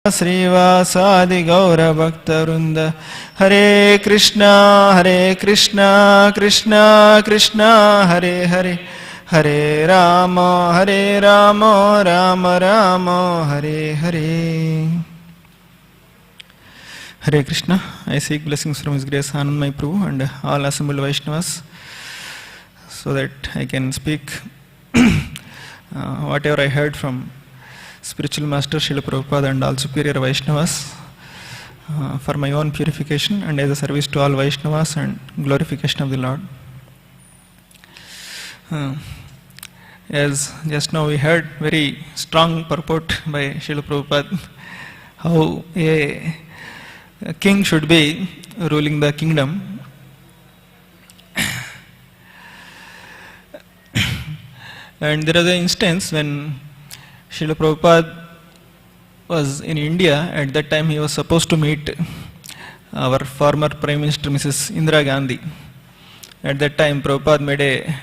Srivasadi Gaura Bhakta Vrinda. Hare Krishna, Krishna Krishna, Hare Hare, Hare Rama, Rama Rama, Hare Hare. Hare Krishna. I seek blessings from His Grace Anandamai Prabhu and all assembled Vaishnavas, so that I can speak whatever I heard from spiritual master Srila Prabhupada and all superior Vaishnavas for my own purification and as a service to all Vaishnavas and glorification of the Lord. As just now we heard very strong purport by Srila Prabhupada, how a king should be ruling the kingdom. And there is an instance when Srila Prabhupada was in India. At that time he was supposed to meet our former Prime Minister Mrs. Indira Gandhi. At that time Prabhupada made a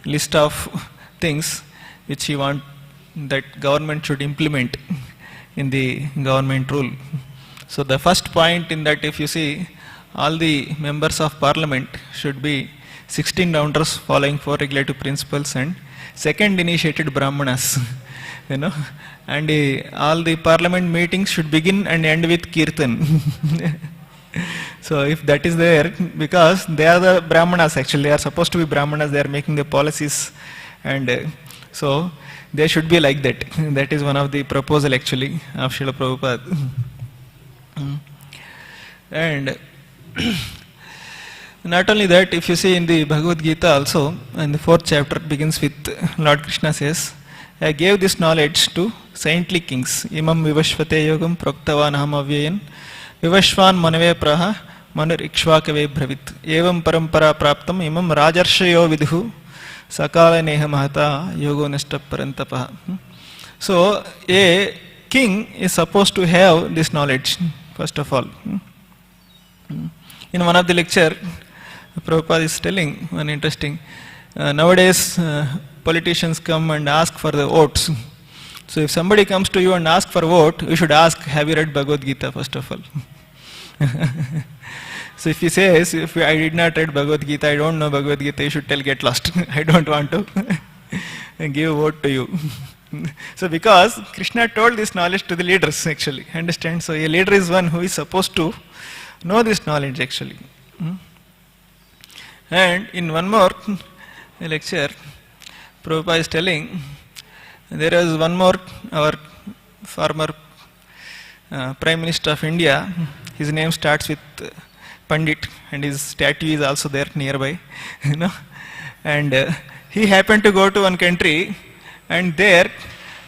list of things which he want that government should implement in the government rule. So the first point in that, if you see, all the members of parliament should be 16 rounders following 4 regulative principles, and second initiated brahmanas, and all the parliament meetings should begin and end with kirtan. So if that is there, because they are the brahmanas actually, they are supposed to be brahmanas, they are making the policies, and so they should be like that. That is one of the proposal actually of Srila Prabhupada. And not only that, if you see in the Bhagavad Gita also, in the 4th chapter begins with Lord Krishna says, I gave this knowledge to saintly kings. Imam vivashvate yogam proktavan aham avyayan vivashvan manave praha manur ikshvakave bravit evam parampara praptam imam rajarshayo vidhu sakala neha mahata yogo nishta parantapa. So a king is supposed to have this knowledge, first of all. In one of the lecture, Prabhupada is telling one interesting, nowadays politicians come and ask for the votes. So if somebody comes to you and asks for vote, you should ask, have you read Bhagavad Gita, first of all? So if he says, if I did not read Bhagavad Gita, I don't know Bhagavad Gita, you should tell, get lost. I don't want to give a vote to you. So because Krishna told this knowledge to the leaders actually, understand? So a leader is one who is supposed to know this knowledge actually. And in one more lecture, Prabhupada is telling, there is one more, our former Prime Minister of India, his name starts with Pandit and his statue is also there nearby, and he happened to go to one country, and there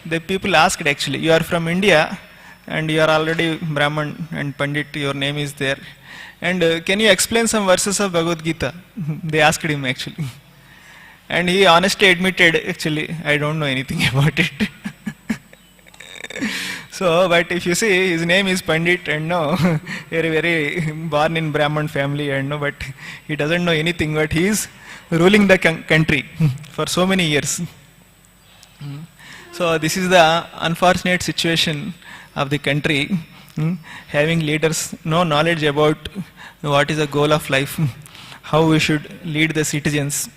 the people asked actually, you are from India and you are already Brahman and Pandit, your name is there, and can you explain some verses of Bhagavad Gita? They asked him actually, and he honestly admitted, actually I don't know anything about it. So, but if you see, his name is Pandit and very born in Brahman family, and but he doesn't know anything, but he is ruling the country for so many years. So this is the unfortunate situation of the country, having leaders no knowledge about what is the goal of life, how we should lead the citizens.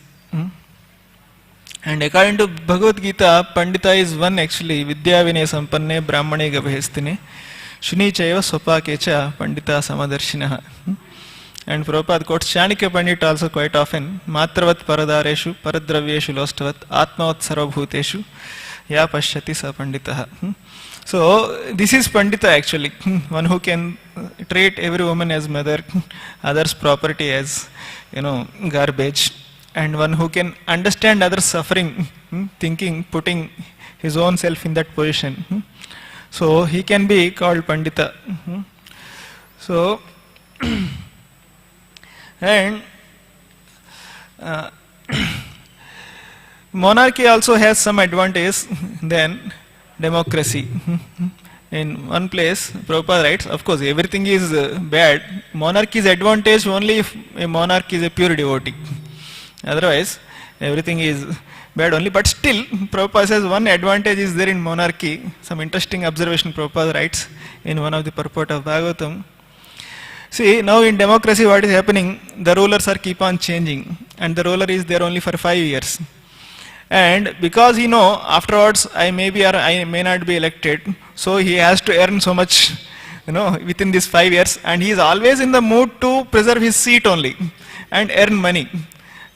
And according to Bhagavad Gita, Pandita is one actually, Vidya Vinay Sampanne Brahmane Gabhestine Shuni Chaiva Sopakecha Pandita Samadarshinaha. And Prabhupada quotes Chanakya Pandit also quite often, Matravat Paradareshu Paradravyeshu Lostavat Atmavat Sarvabhuteshu Ya Pashyati Sa Panditaha. So this is Pandita actually, one who can treat every woman as mother, others' property as garbage, and one who can understand others' suffering, thinking, putting his own self in that position. So he can be called Pandita. So and monarchy also has some advantage than democracy. In one place, Prabhupada writes, of course everything is bad. Monarchy is advantage only if a monarch is a pure devotee. Otherwise, everything is bad only. But still, Prabhupada says one advantage is there in monarchy. Some interesting observation Prabhupada writes in one of the purport of Bhagavatam. See, now in democracy what is happening, the rulers are keep on changing and the ruler is there only for 5 years. And because he know afterwards I may be or I may not be elected, so he has to earn so much, within these 5 years, and he is always in the mood to preserve his seat only and earn money.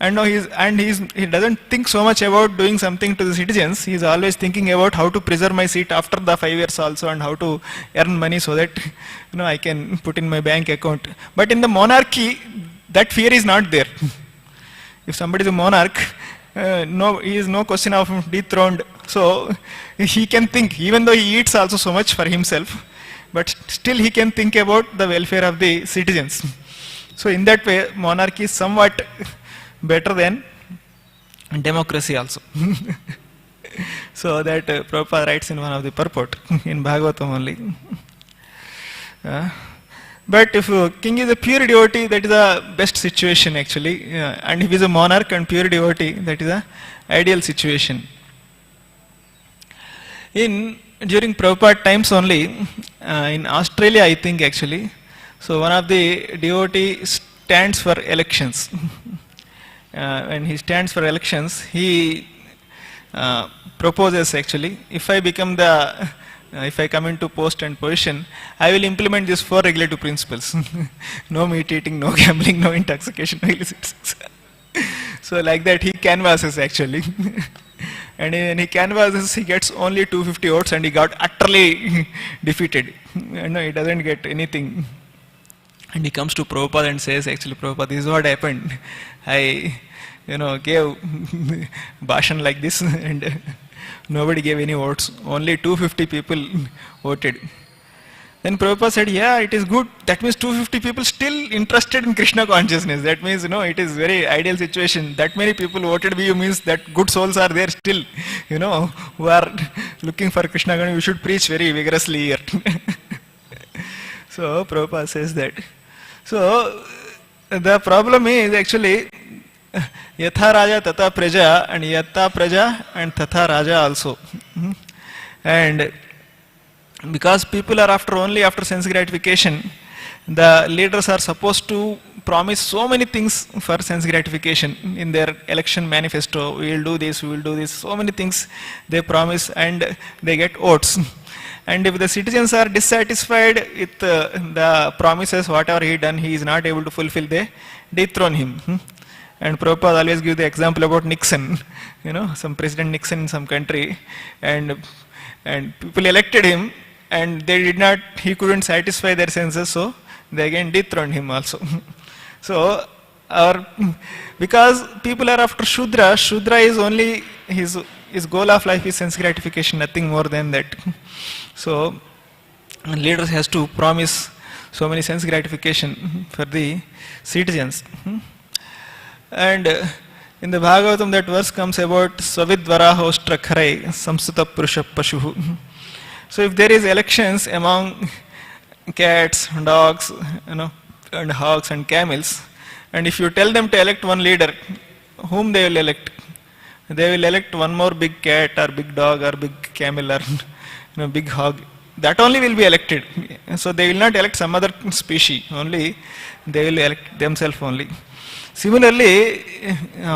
And now he doesn't think so much about doing something to the citizens. He is always thinking about how to preserve my seat after the 5 years also, and how to earn money so that I can put in my bank account. But in the monarchy, that fear is not there. If somebody is a monarch, he is no question of dethroned. So he can think, even though he eats also so much for himself, but still he can think about the welfare of the citizens. So in that way, monarchy is somewhat better than democracy also. So that Prabhupada writes in one of the purport in Bhagavatam only. But if king is a pure devotee, that is the best situation actually. And if he is a monarch and pure devotee, that is the ideal situation. During Prabhupada times only, in Australia I think actually, so one of the devotees stands for elections. When he stands for elections, he proposes actually, if I come into post and position, I will implement these 4 regulative principles. No meat eating, no gambling, no intoxication, no illicit sex. So like that he canvasses actually. And when he canvasses, he gets only 250 votes and he got utterly defeated. He doesn't get anything. And he comes to Prabhupada and says, actually Prabhupada, this is what happened. I gave bhashan like this and nobody gave any votes. Only 250 people voted. Then Prabhupada said, yeah, it is good. That means 250 people still interested in Krishna consciousness. That means, it is very ideal situation. That many people voted for you means that good souls are there still, who are looking for Krishna consciousness. We should preach very vigorously here. So Prabhupada says that. So the problem is actually Yatha Raja Tata Praja, and Yatha Praja and Tatha Raja also. And because people are only after sense gratification, the leaders are supposed to promise so many things for sense gratification in their election manifesto. We will do this, we will do this, so many things they promise and they get votes. And if the citizens are dissatisfied with the promises, whatever he done, he is not able to fulfill, they dethrone him. And Prabhupada always give the example about Nixon, some President Nixon in some country, and people elected him, and he couldn't satisfy their senses, so they again dethroned him also. So, because people are after Shudra is only his goal of life is sense gratification, nothing more than that. So, leaders has to promise so many sense gratification for the citizens. And in the Bhagavatam, that verse comes about Svavidvarahoshtra Kharai Samsuta Purusha Pashuhu. So if there is elections among cats, dogs, and hogs and camels, and if you tell them to elect one leader, whom they will elect? They will elect one more big cat or big dog or big camel or big hog. That only will be elected. So they will not elect some other species, only they will elect themselves only. Similarly,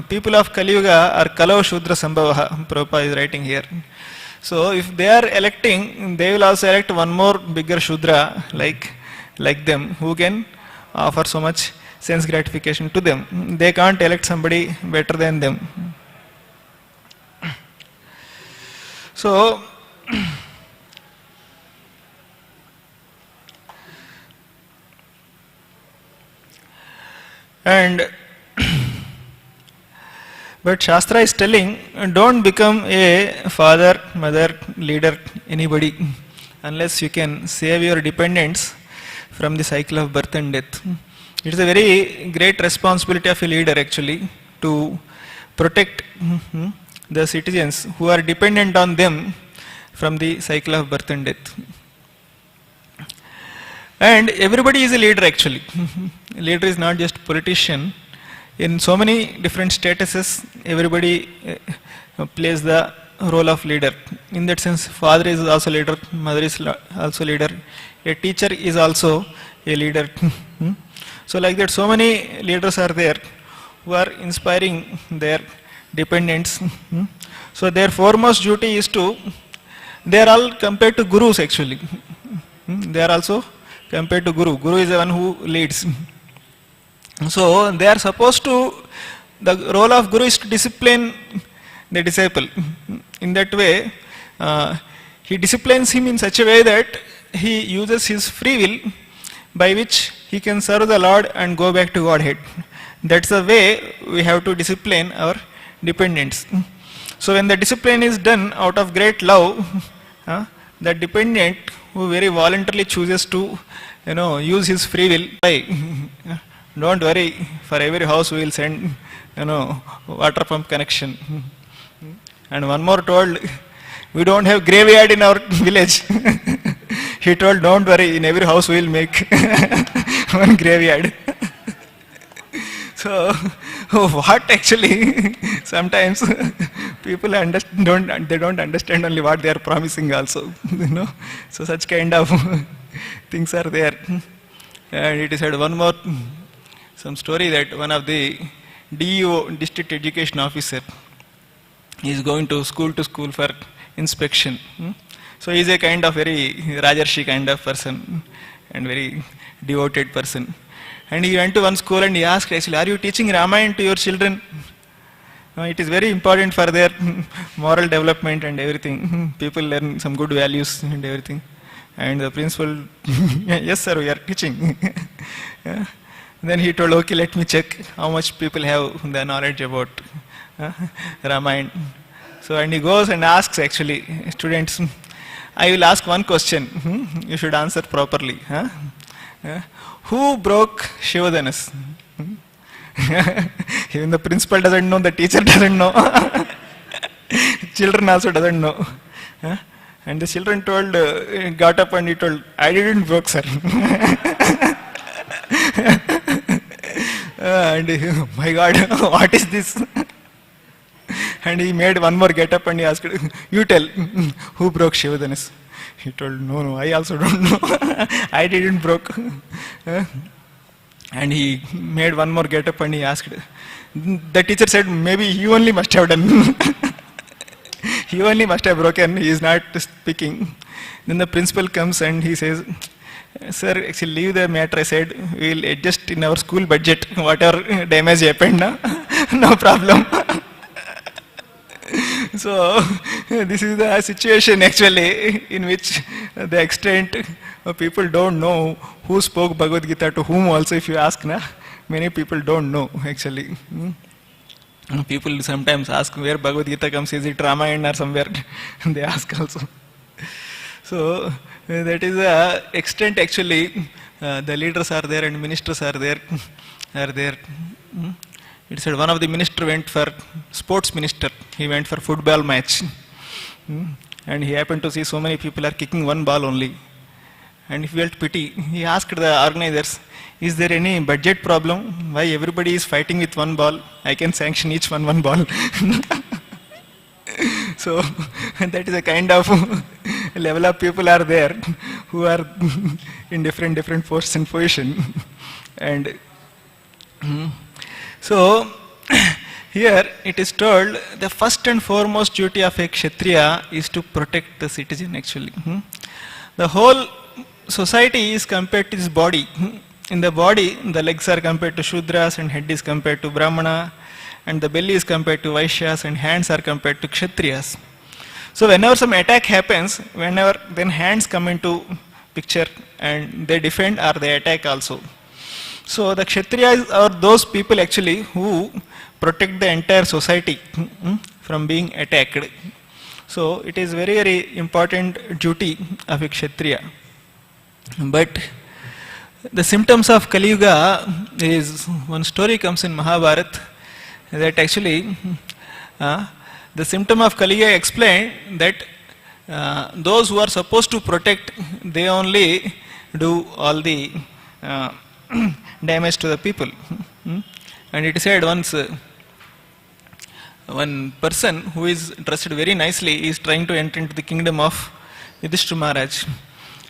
people of Kali Yuga are Kalau Shudra Sambhavaha, Prabhupada is writing here. So if they are electing, they will also elect one more bigger Shudra like them, who can offer so much sense gratification to them. They can't elect somebody better than them. So but Shastra is telling, don't become a father, mother, leader, anybody, unless you can save your dependents from the cycle of birth and death. It is a very great responsibility of a leader actually to protect the citizens who are dependent on them from the cycle of birth and death. And everybody is a leader actually. Leader is not just politician. in so many different statuses, everybody plays the role of leader. In that sense, father is also leader, mother is also leader, a teacher is also a leader. So like that, so many leaders are there who are inspiring their dependents. So their foremost duty is to, they are all compared to gurus actually. They are also compared to guru. Guru is the one who leads. So they are supposed to, the role of guru is to discipline the disciple. In that way, he disciplines him in such a way that he uses his free will by which he can serve the Lord and go back to Godhead. That's the way we have to discipline our dependents. So when the discipline is done out of great love, the dependent who very voluntarily chooses to, use his free will, don't worry, for every house we will send, water pump connection. And one more told, we don't have graveyard in our village. He told, don't worry, in every house we will make one graveyard. So, what actually, sometimes people don't understand only what they are promising also, So such kind of things are there. And it is said one more, some story that one of the DEO, District Education Officer, is going to school for inspection. So he is a kind of very Rajarshi kind of person and very devoted person. And he went to one school and he asked, actually, are you teaching Ramayana to your children? It is very important for their moral development and everything. People learn some good values and everything. And the principal, yes sir, we are teaching. Then he told, okay, let me check how much people have the knowledge about Ramayana. So, and he goes and asks actually, students, I will ask one question, you should answer properly. Who broke Shivadanas? Even the principal doesn't know, the teacher doesn't know, children also doesn't know. And the children told, got up and he told, I didn't broke, sir. And my God, what is this? And he made one more get up and he asked, you tell, who broke Shivadanas? He told, no, I also don't know. I didn't broke. And he made one more get up and he asked. The teacher said, maybe he only must have done. He only must have broken, he is not speaking. Then the principal comes and he says, sir, actually leave the matter aside, we will adjust in our school budget, whatever damage happened, no problem. So, this is the situation actually in which the extent people don't know who spoke Bhagavad Gita to whom also, if you ask, many people don't know actually. People sometimes ask where Bhagavad Gita comes, is it Ramayana or somewhere? They ask also. So, that is the extent actually, the leaders are there and ministers are there. It said one of the minister went for, sports minister, he went for football match. And he happened to see so many people are kicking one ball only. And he felt pity. He asked the organizers, is there any budget problem? Why everybody is fighting with one ball? I can sanction each one ball. So that is a kind of level of people are there who are in different posts and position. And so here it is told the first and foremost duty of a Kshatriya is to protect the citizen actually. The whole society is compared to his body. In the body, the legs are compared to Shudras and head is compared to Brahmana and the belly is compared to Vaishyas and hands are compared to Kshatriyas. So whenever some attack happens, then hands come into picture and they defend or they attack also. So the Kshatriyas are those people actually who protect the entire society from being attacked. So it is very important duty of a Kshatriya. But the symptoms of Kali Yuga is, one story comes in Mahabharata that actually the symptom of Kali Yuga explained that those who are supposed to protect, they only do all the damage to the people. And it said once one person who is dressed very nicely is trying to enter into the kingdom of Yudhishthira Maharaj.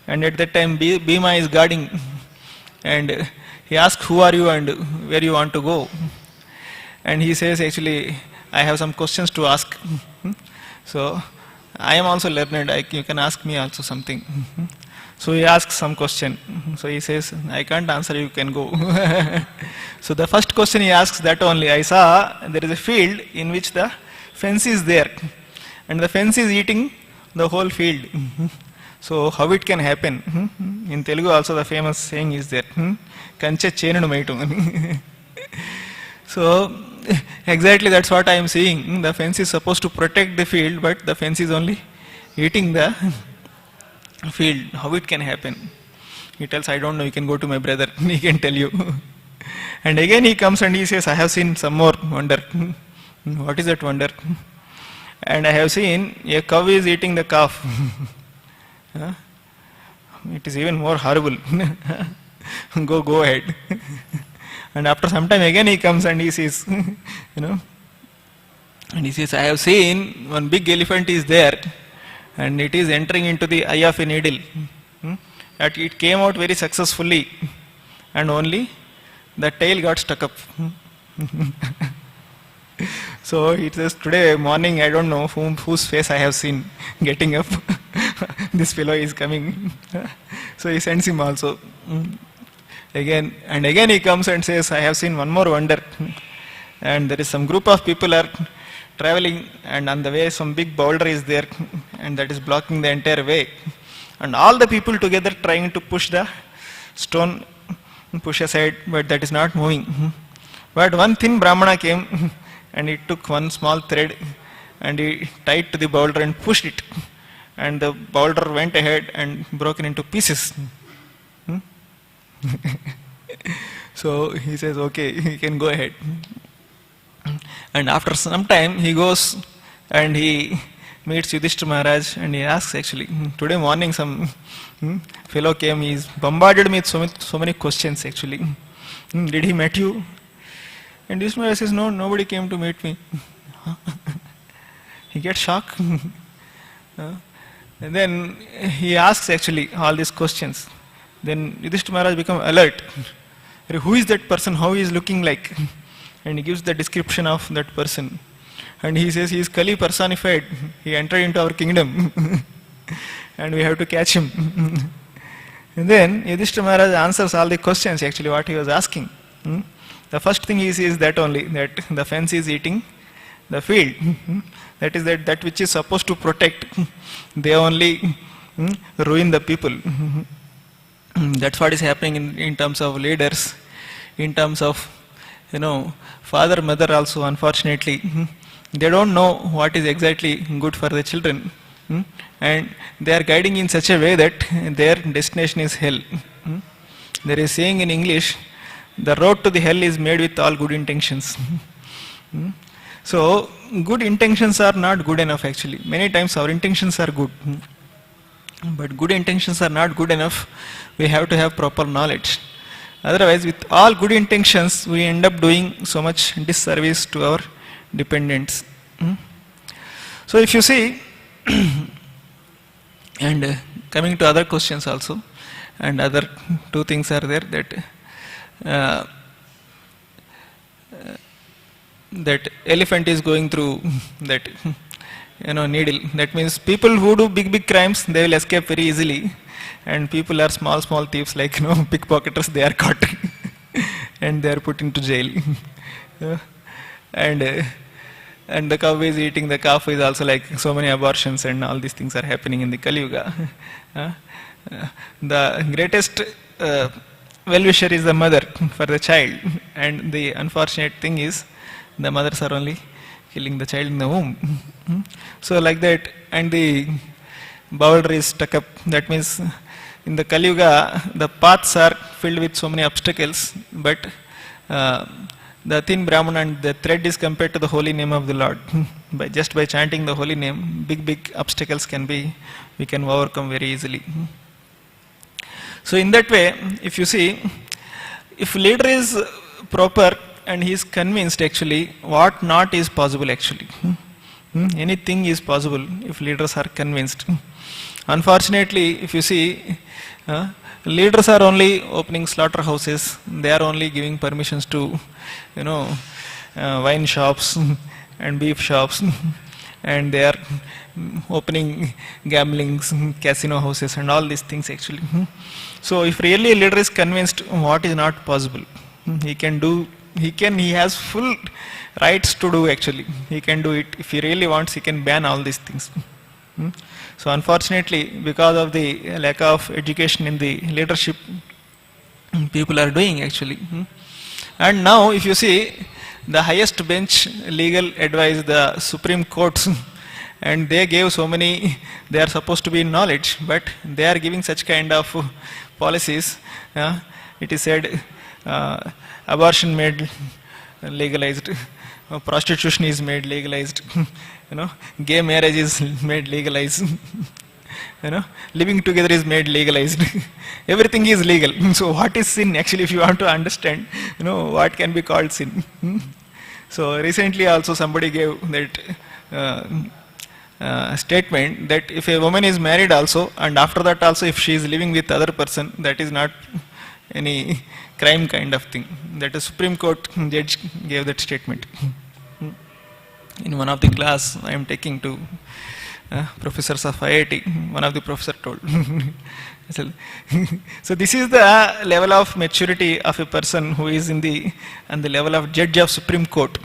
And at that time Bhima is guarding, and he asks, who are you and where you want to go? And he says, actually, I have some questions to ask. So I am also learned, you can ask me also something. So he asks some question. So he says, I can't answer, you can go. So the first question he asks that only, I saw there is a field in which the fence is there, and the fence is eating the whole field. So how it can happen? In Telugu also the famous saying is there, Kanche chenunu maitum. So exactly that's what I am seeing. The fence is supposed to protect the field, but the fence is only eating the field. How it can happen? He tells, I don't know, you can go to my brother, he can tell you. And again he comes and he says, I have seen some more wonder. What is that wonder? And I have seen a cow is eating the calf. It is even more horrible. Go ahead. And after some time again he comes and he says, and he says, I have seen one big elephant is there, and it is entering into the eye of a needle. That it came out very successfully, and only the tail got stuck up. So he says, today morning I don't know whose face I have seen getting up. This fellow is coming. So he sends him also. Again and again he comes and says, I have seen one more wonder. And there is some group of people are traveling, and on the way some big boulder is there, and that is blocking the entire way. And all the people together trying to push the stone, push aside, but that is not moving. But one thin Brahmana came, and he took one small thread and he tied to the boulder and pushed it. And the boulder went ahead and broken into pieces. So he says, okay, you can go ahead. And after some time he goes and he meets Yudhishthira Maharaj, and he asks, actually, today morning some fellow came, he bombarded me with so many questions actually. Did he met you? And Yudhishthira Maharaj says, no, nobody came to meet me. He gets shocked. And then he asks actually all these questions. Then Yudhishthira Maharaj becomes alert. Who is that person? How he is looking like? And he gives the description of that person. And he says, he is Kali personified. He entered into our kingdom. And we have to catch him. And then Yudhishthira Maharaj answers all the questions actually what he was asking. The first thing he says that only, that the fence is eating the field. That is that which is supposed to protect, they only ruin the people. That's what is happening in terms of leaders, in terms of, father, mother also, unfortunately. They don't know what is exactly good for the children. And they are guiding in such a way that their destination is hell. There is saying in English, the road to the hell is made with all good intentions. So, good intentions are not good enough actually. Many times our intentions are good. But good intentions are not good enough. We have to have proper knowledge. Otherwise, with all good intentions, we end up doing so much disservice to our dependents. So if you see, and coming to other questions also, and other two things are there, that elephant is going through that needle. That means people who do big crimes, they will escape very easily, and people are small thieves like pickpocketers, they are caught and they are put into jail. And the cow is eating the calf is also like so many abortions, and all these things are happening in the Kali Yuga. The greatest well-wisher is the mother for the child, and the unfortunate thing is the mothers are only killing the child in the womb. So like that, and the boulder is stuck up. That means in the Kali Yuga, the paths are filled with so many obstacles, but the thin Brahmana and the thread is compared to the holy name of the Lord. Just by chanting the holy name, big obstacles we can overcome very easily. So in that way, if you see, if leader is proper, and he is convinced actually what not is possible actually. Anything is possible if leaders are convinced. Unfortunately, if you see, leaders are only opening slaughterhouses, they are only giving permissions to, wine shops and beef shops, and they are opening gambling casino houses and all these things actually. So if really a leader is convinced what is not possible, he has full rights to do actually. He can do it. If he really wants, he can ban all these things. So unfortunately, because of the lack of education in the leadership, people are doing actually. And now if you see, the highest bench legal advice, the Supreme Court, and they gave so many, they are supposed to be in knowledge, but they are giving such kind of policies. It is said abortion made legalized, prostitution is made legalized, gay marriage is made legalized, living together is made legalized. Everything is legal. So what is sin actually, if you want to understand, what can be called sin? So recently also somebody gave that statement that if a woman is married also, and after that also if she is living with other person, that is not any crime kind of thing. That a Supreme Court judge gave that statement. In one of the class I am taking to professors of IIT, one of the professor told. So this is the level of maturity of a person who is on the level of judge of Supreme Court.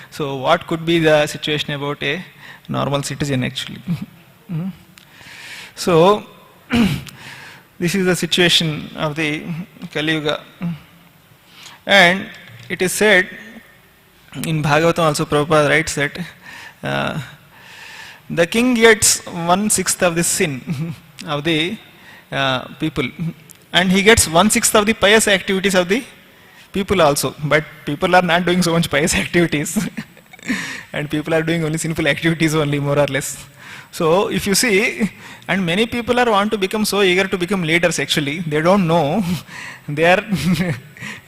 So what could be the situation about a normal citizen actually? So this is the situation of the Kali Yuga. And it is said in Bhagavatam also, Prabhupada writes that the king gets 1/6 of the sin of the people, and he gets 1/6 of the pious activities of the people also. But people are not doing so much pious activities, and people are doing only sinful activities only, more or less. So if you see, and many people are want to become so eager to become leaders actually, they don't know they are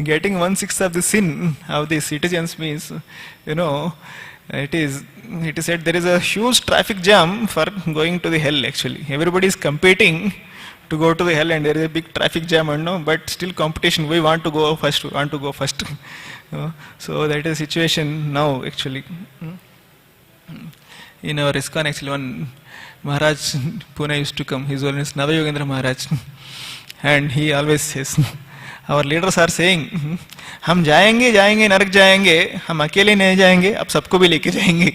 getting 1/6 of the sin of the citizens. Means, it is said there is a huge traffic jam for going to the hell actually. Everybody is competing to go to the hell, and there is a big traffic jam, but still competition. We want to go first. So that is the situation now actually. In our ISKCON actually, one Maharaj Pune used to come. His name is Navayogendra Maharaj, and he always says, our leaders are saying, हम जाएंगे नरक जाएंगे, हम अकेले नहीं जाएंगे, अब सबको भी लेके जाएंगे.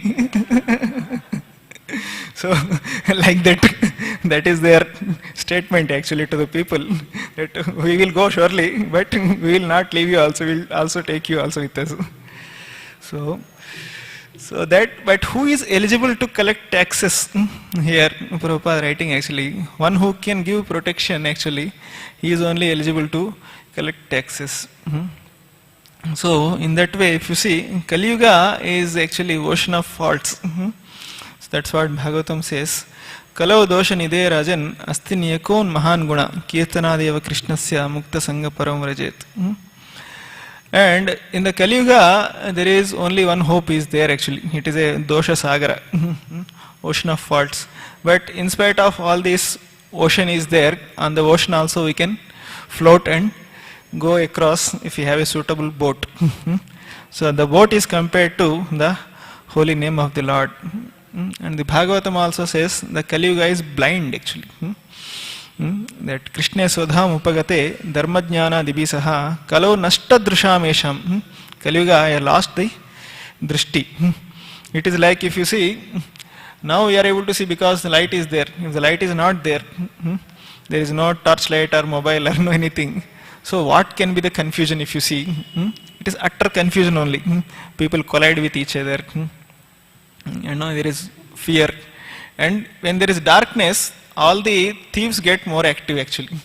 So like that is their statement actually to the people, that we will go surely, but we will not leave you also, we will also take you also with us. So that, but who is eligible to collect taxes? Here Prabhupada writing actually, one who can give protection actually, he is only eligible to collect taxes. So in that way, if you see, Kali Yuga is actually ocean of faults. So that's what Bhagavatam says. Kalau dosha nide rajan asti niyakon mahan guna kirtanadeva krishnasya mukta sangha param vrajet. And in the Kali Yuga, there is only one hope is there actually. It is a dosha sagara, ocean of faults. But in spite of all this, ocean is there. On the ocean also we can float and go across if you have a suitable boat. So the boat is compared to the holy name of the Lord. And the Bhagavatam also says the Kali Yuga is blind actually. That Krishna Sodham Upagate Dharmajnana Dibisaha Kalo Nashta Drushamesham. Kali Yuga, I lost the drishti. It is like, if you see, now we are able to see because the light is there. If the light is not there, there is no torchlight or mobile or no anything. So what can be the confusion if you see? It is utter confusion only. People collide with each other. There is fear. And when there is darkness, all the thieves get more active actually.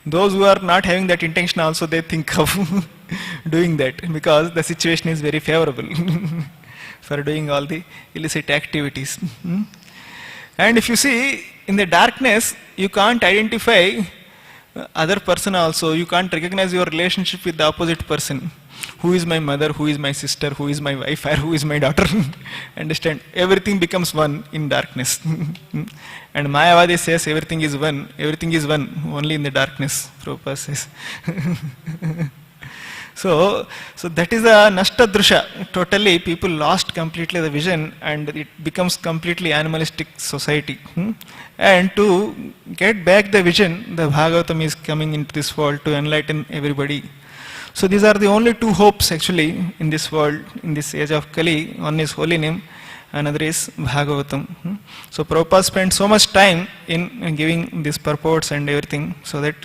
Those who are not having that intention also, they think of doing that, because the situation is very favorable for doing all the illicit activities. And if you see, in the darkness, you can't identify other person also, you can't recognize your relationship with the opposite person. Who is my mother, who is my sister, who is my wife, or who is my daughter? Understand? Everything becomes one in darkness. And Mayavadi says everything is one, only in the darkness, Prabhupada says. So that is a nashta drusha. Totally, people lost completely the vision, and it becomes completely animalistic society. And to get back the vision, the Bhagavatam is coming into this world to enlighten everybody. So these are the only two hopes actually in this world, in this age of Kali. One is holy name, another is Bhagavatam. So Prabhupada spent so much time in giving these purports and everything, so that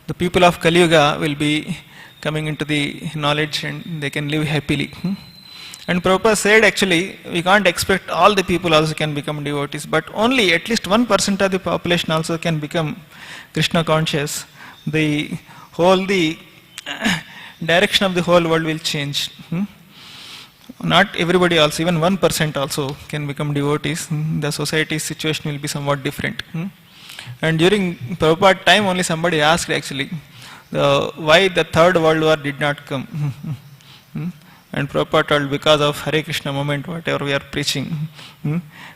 the people of Kali Yuga will be coming into the knowledge and they can live happily. And Prabhupada said actually, we can't expect all the people also can become devotees, but only at least 1% of the population also can become Krishna conscious. The direction of the whole world will change. Not everybody also, even 1% also can become devotees. The society's situation will be somewhat different. And during Prabhupada time only somebody asked actually, why the third world war did not come. And Prabhupada told, because of Hare Krishna movement, whatever we are preaching,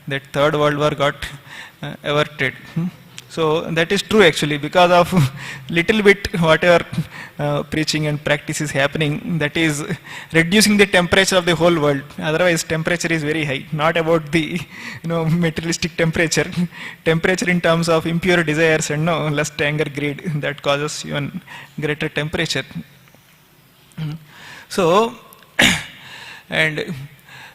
that third world war got averted. So that is true actually, because of little bit whatever preaching and practice is happening, that is reducing the temperature of the whole world. Otherwise temperature is very high, not about the materialistic temperature. Temperature in terms of impure desires and lust, anger, greed, that causes even greater temperature. So and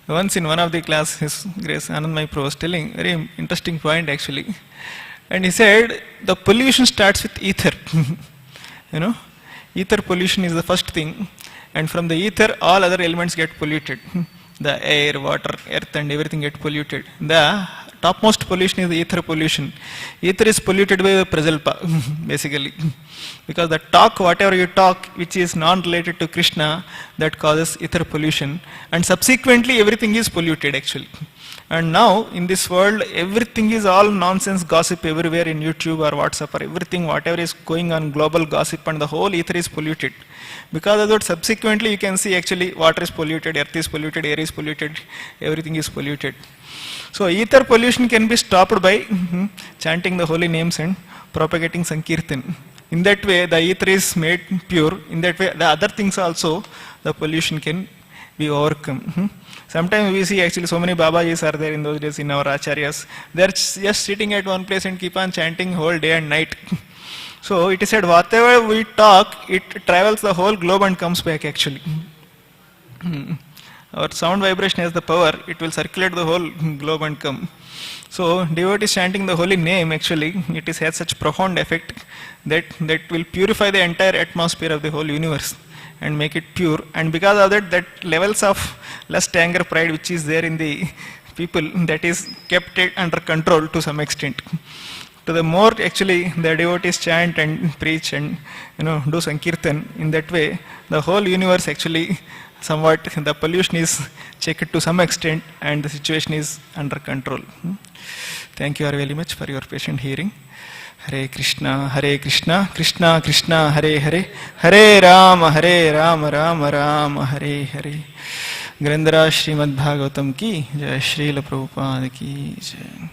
once in one of the class, His Grace Anandmai Prabhu was telling very interesting point actually. And he said, the pollution starts with ether. Ether pollution is the first thing. And from the ether, all other elements get polluted. The air, water, earth and everything get polluted. The topmost pollution is the ether pollution. Ether is polluted by prajalpa, basically. Because the talk, whatever you talk, which is non-related to Krishna, that causes ether pollution. And subsequently, everything is polluted actually. And now, in this world, everything is all nonsense gossip everywhere in YouTube or WhatsApp or everything, whatever is going on, global gossip, and the whole ether is polluted. Because of that, subsequently you can see actually water is polluted, earth is polluted, air is polluted, everything is polluted. So ether pollution can be stopped by chanting the holy names and propagating Sankirtan. In that way, the ether is made pure. In that way, the other things also, the pollution can be overcome. Sometimes we see actually so many Babajis are there in those days in our Acharyas. They are just sitting at one place and keep on chanting whole day and night. So it is said, whatever we talk, it travels the whole globe and comes back actually. Our sound vibration has the power, it will circulate the whole globe and come. So devotees chanting the holy name actually, it has such profound effect that will purify the entire atmosphere of the whole universe and make it pure. And because of that levels of lust, anger, pride which is there in the people, that is kept under control to some extent. To the more actually the devotees chant and preach and do Sankirtan, in that way the whole universe actually somewhat the pollution is checked to some extent and the situation is under control. Thank you very much for your patient hearing. Hare Krishna, Krishna Krishna, Hare Hare, Hare Rama, Rama Rama, Hare Hare. Grandhara Srimad Bhagavatam ki Jai, Srila Prabhupada ki Jai.